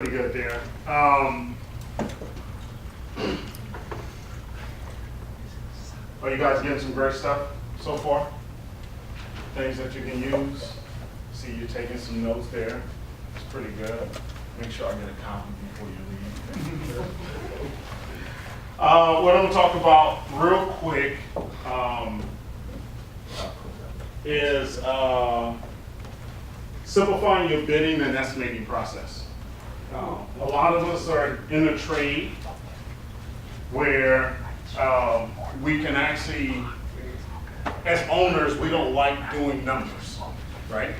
Pretty good there. Are you guys getting some great stuff so far? Things that you can use. See you taking some notes there. It's pretty good. Make sure I get a copy before you leave. What I'm going to talk about real quick is simplifying your bidding and estimating process. A lot of us are in a trade where we can actually, as owners, we don't like doing numbers, right?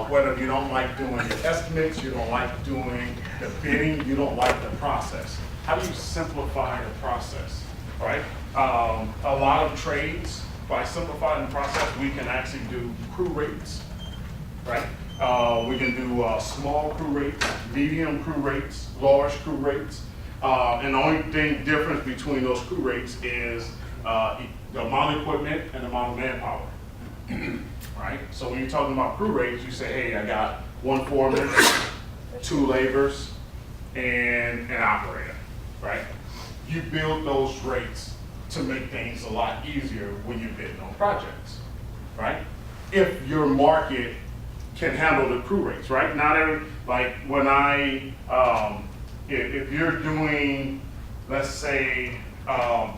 Whether you don't like doing the estimates, you don't like doing the bidding, you don't like the process. How do you simplify the process, right? A lot of trades, by simplifying the process, we can actually do crew rates, right? We can do small crew rates, medium crew rates, large crew rates. And the only thing difference between those crew rates is the amount of equipment and the amount of manpower, right? So when you're talking about crew rates, you say, hey, I got one foreman, 2 laborers, and an operator, right? You build those rates to make things a lot easier when you're bidding on projects, right? If your market can handle the crew rates, right? Not every, like when if you're doing, let's say,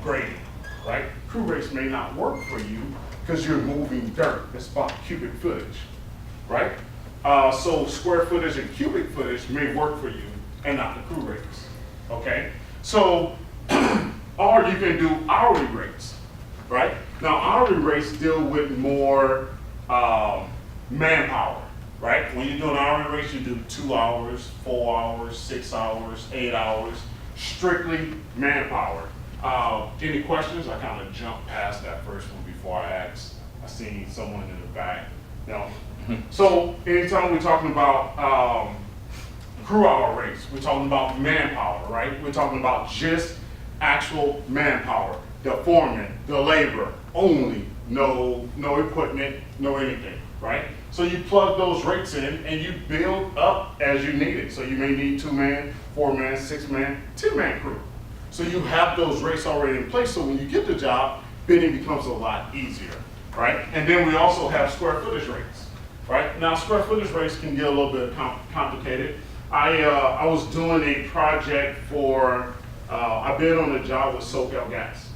grading, right? Crew rates may not work for you because you're moving dirt. It's about cubic footage, right? So square footage and cubic footage may work for you and not the crew rates, okay? So, or you can do hourly rates, right? Now, hourly rates deal with more manpower, right? When you're doing hourly rates, you do 2 hours, 4 hours, 6 hours, 8 hours, strictly manpower. Any questions? I kind of jumped past that first one before I asked. I seen someone in the back. No. So anytime we're talking about crew hour rates, we're talking about manpower, right? We're talking about just actual manpower, the foreman, the labor only, no equipment, no anything, right? So you plug those rates in and you build up as you need it. So you may need 2-man, 4-man, 6-man, 10-man crew. So you have those rates already in place. So when you get the job, bidding becomes a lot easier, right? And then we also have square footage rates, right? Now square footage rates can get a little bit complicated. I was doing a project for, I bid on a job with SoCal Gas.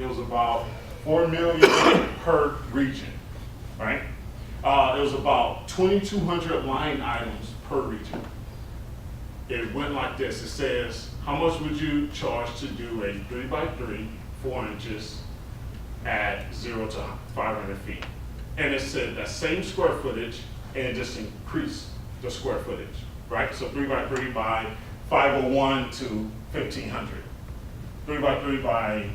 It was about $4 million per region, right? It was about 2,200 line items per region. It went like this. It says, how much would you charge to do a 3x3, 4 inches at 0 to 500 feet? And it said that same square footage and it just increased the square footage, right? So 3x3 by 501 to 1,500. 3x3 by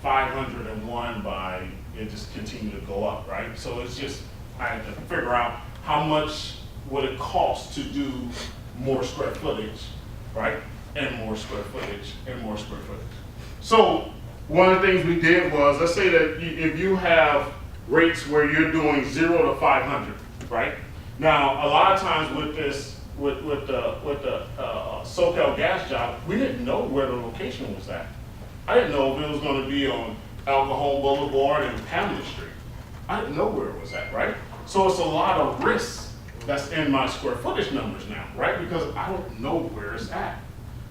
501 by, it just continued to go up, right? So it's just, I had to figure out how much would it cost to do more square footage, right? And more square footage, and more square footage. So one of the things we did was, let's say that if you have rates where you're doing 0 to 500, right? Now, a lot of times with this, with the SoCal Gas job, we didn't know where the location was at. I didn't know if it was going to be on El Cajon Boulevard and Pamela Street. I didn't know where it was at, right? So it's a lot of risk that's in my square footage numbers now, right? Because I don't know where it's at,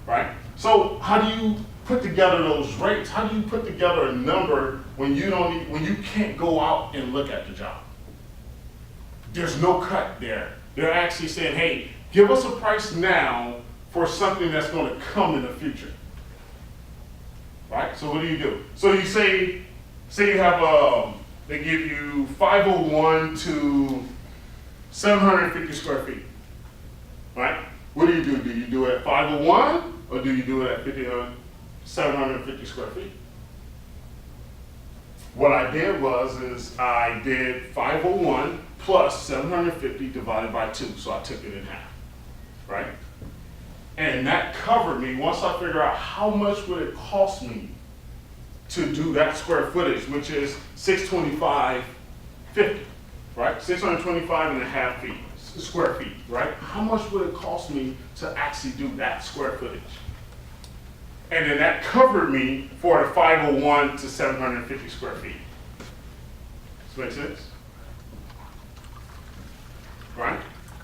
right? So how do you put together those rates? How do you put together a number when you can't go out and look at the job? There's no cut there. They're actually saying, hey, give us a price now for something that's going to come in the future. Right? So what do? So you say you have they give you 501 to 750 square feet. Right? What do? Do you do it at 501 or do you do it at 750 square feet? What I did was I did 501 plus 750 divided by 2, so I took it in half, right? And that covered me once I figured out how much would it cost me to do that square footage, which is 625.50, right? 625 and a half feet. square feet, right? How much would it cost me to actually do that square footage? And then that covered me for the 501 to 750 square feet. Does that make sense? Right?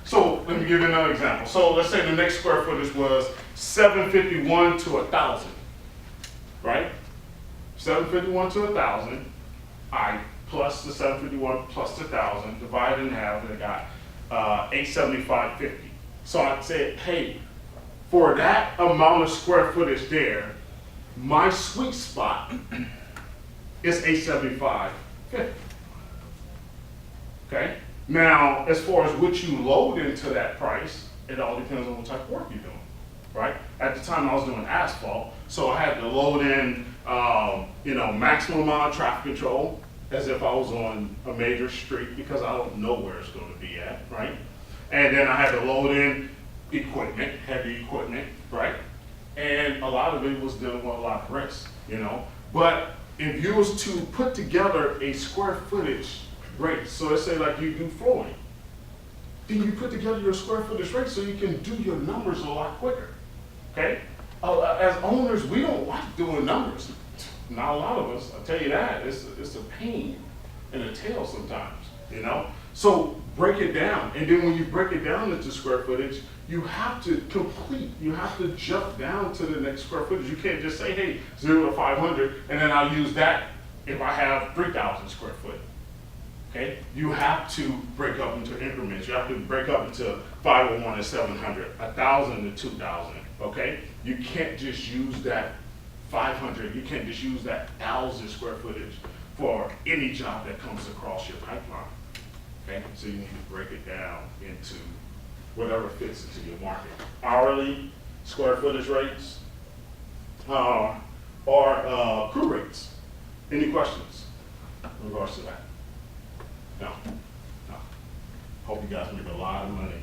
So let me give you another example. So let's say the next square footage was 751 to 1,000, right? 751 to 1,000, I plus the 751 plus the 1,000, divided in half, and I got 875.50. So I said, hey, for that amount of square footage there, my sweet spot is 875.50. Okay? Now, as far as what you load into that price, it all depends on what type of work you're doing, right? At the time I was doing asphalt, so I had to load in, maximum amount of traffic control, as if I was on a major street, because I don't know where it's going to be at, right? And then I had to load in equipment, heavy equipment, right? And a lot of it was dealing with a lot of risk, But if you was to put together a square footage rate, so let's say like you do flooring, then you put together your square footage rate so you can do your numbers a lot quicker, okay? As owners, we don't like doing numbers. Not a lot of us, I'll tell you that. It's a pain in the tail sometimes, So break it down, and then when you break it down into square footage, you have to jump down to the next square footage. You can't just say, hey, 0 to 500, and then I'll use that if I have 3,000 square foot. Okay, you have to break up into increments. You have to break up into 501 to 700, 1,000 to 2,000. Okay, you can't just use that 500. You can't just use that 1,000 square footage for any job that comes across your pipeline. Okay, so you need to break it down into whatever fits into your market. Hourly, square footage rates, or crew rates. Any questions in regards to that? No. Hope you guys make a lot of money.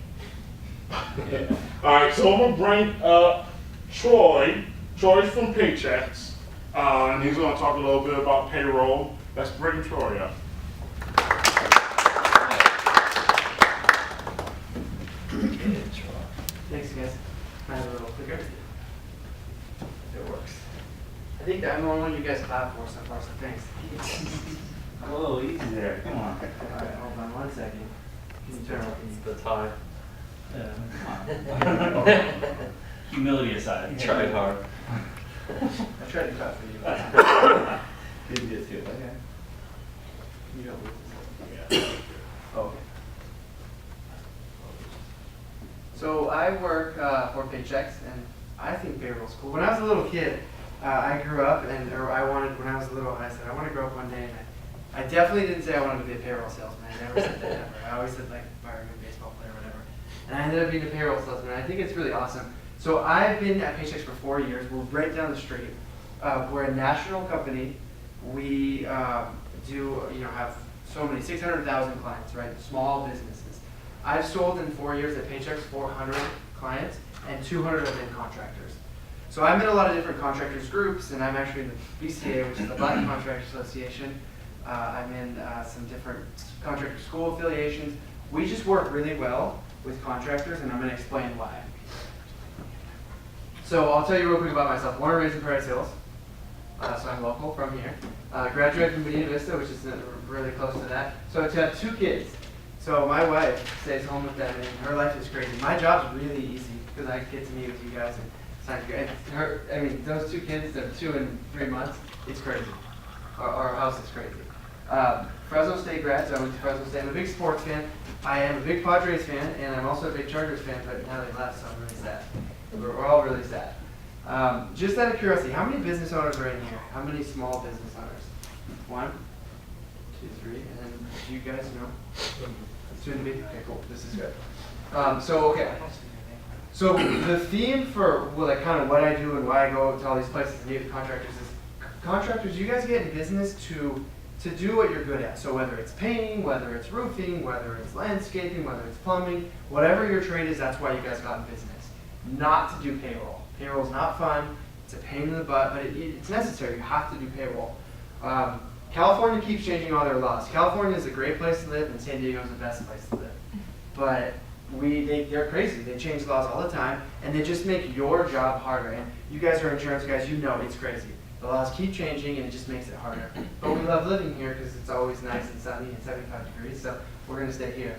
All right, so I'm gonna bring Troy. Troy's from Paychecks, and he's gonna talk a little bit about payroll. Let's bring Troy up. Thanks, guys. I have a little clicker. It works. I think I'm the only one you guys clap for so far, so thanks. Whoa, easy there. Come on. All right, hold on 1 second. Can you turn off The tie. Come on. Humility aside. You tried hard. I tried to clap for you. Did this too. Okay. You don't lose this. Okay. So I work for Paychecks, and I think payroll's cool. When I was a little kid, I grew up, when I was little, I said, I want to grow up one day, and I definitely didn't say I wanted to be a payroll salesman. I never said that ever. I always said, like, fireman, baseball player, whatever. And I ended up being a payroll salesman. I think it's really awesome. So I've been at Paychecks for 4 years. We're right down the street. We're a national company. We have so many, 600,000 clients, right? Small businesses. I've sold in 4 years at Paychecks 400 clients, and 200 have been contractors. So I'm in a lot of different contractors groups, and I'm actually in the BCA, which is the Black Contractors Association. I'm in some different contractor school affiliations. We just work really well with contractors, and I'm going to explain why. So I'll tell you real quick about myself. Born and raised in Paradise Hills, so I'm local from here. Graduated from Medina Vista, which is really close to that. So I have 2 kids. So my wife stays home with them, and her life is crazy. My job's really easy because I get to meet with you guys. And it's not good. Those 2 kids, they're 2 and 3 months. It's crazy. Our house is crazy. Fresno State grad, so I went to Fresno State. I'm a big sports fan. I am a big Padres fan, and I'm also a big Chargers fan, but now they left, so I'm really sad. We're all really sad. Just out of curiosity, how many business owners are in here? How many small business owners? 1, 2, 3, and then do you guys know? Soon to be? Okay, cool. This is good. So the theme for kind of what I do and why I go to all these places and meet with contractors is, contractors, you guys get in business to do what you're good at. So whether it's painting, whether it's roofing, whether it's landscaping, whether it's plumbing, whatever your trade is, that's why you guys got in business. Not to do payroll. Payroll's not fun. It's a pain in the butt, but it's necessary. You have to do payroll. California keeps changing all their laws. California is a great place to live, and San Diego is the best place to live. But they're crazy. They change laws all the time, and they just make your job harder. And you guys are insurance guys, you know it's crazy. The laws keep changing, and it just makes it harder. But we love living here because it's always nice and sunny and 75 degrees, so we're going to stay here.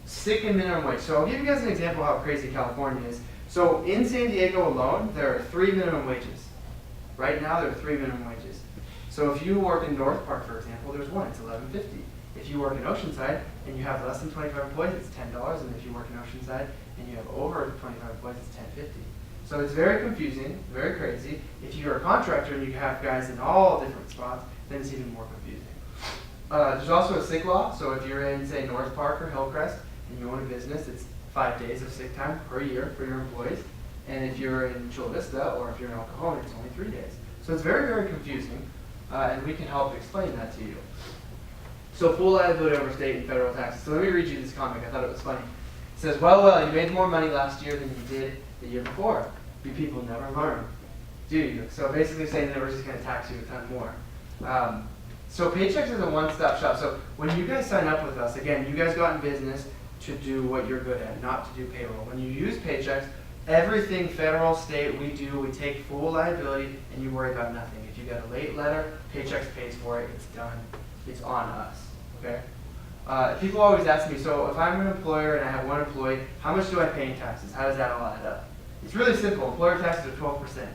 Sick and minimum wage. So I'll give you guys an example of how crazy California is. So in San Diego alone, there are 3 minimum wages. Right now, there are 3 minimum wages. So if you work in North Park, for example, there's one. It's $11.50. If you work in Oceanside and you have less than 25 employees, it's $10. And if you work in Oceanside and you have over 25 employees, it's $10.50. So it's very confusing, very crazy. If you're a contractor and you have guys in all different spots, then it's even more confusing. There's also a sick law. So if you're in, say, North Park or Hillcrest and you own a business, it's 5 days of sick time per year for your employees. And if you're in Chula Vista or if you're in El Cajon, it's only 3 days. So it's very, very confusing, and we can help explain that to you. So full liability over state and federal taxes. So let me read you this comic. I thought it was funny. It says, well, you made more money last year than you did the year before. You people never learn, do you? So basically saying that we're just going to tax you a ton more. So Paychecks is a one-stop shop. So when you guys sign up with us, again, you guys got in business to do what you're good at, not to do payroll. When you use Paychecks, everything federal, state, we do, we take full liability, and you worry about nothing. If you get a late letter, Paychecks pays for it. It's done. It's on us. Okay? People always ask me, so if I'm an employer and I have one employee, how much do I pay in taxes? How does that all add up? It's really simple. Employer taxes are 12%.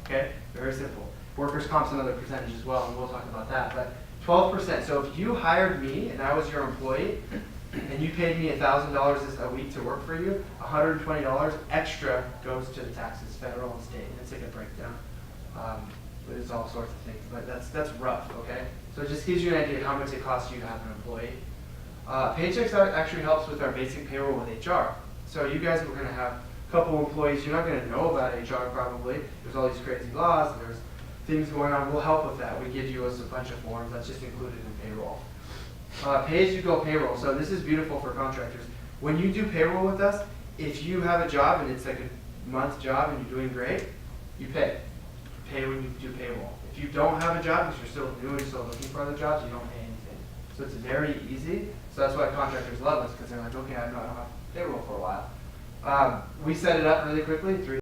Okay? Very simple. Workers' comp's another percentage as well, and we'll talk about that. But 12%. So if you hired me and I was your employee, and you paid me $1,000 a week to work for you, $120 extra goes to the taxes, federal and state. And it's like a breakdown. There's all sorts of things, but that's rough, okay? So it just gives you an idea of how much it costs you to have an employee. Paychecks actually helps with our basic payroll with HR. So you guys were going to have a couple employees. You're not going to know about HR probably. There's all these crazy laws. And there's things going on. We'll help with that. We give you a bunch of forms. That's just included in payroll. Pay-as-you-go payroll. So this is beautiful for contractors. When you do payroll with us, if you have a job and it's like a month job and you're doing great, you pay. You pay when you do payroll. If you don't have a job because you're still new and still looking for other jobs, you don't pay anything. So it's very easy. So that's why contractors love us, because they're like, okay, I don't have payroll for a while. We set it up really quickly.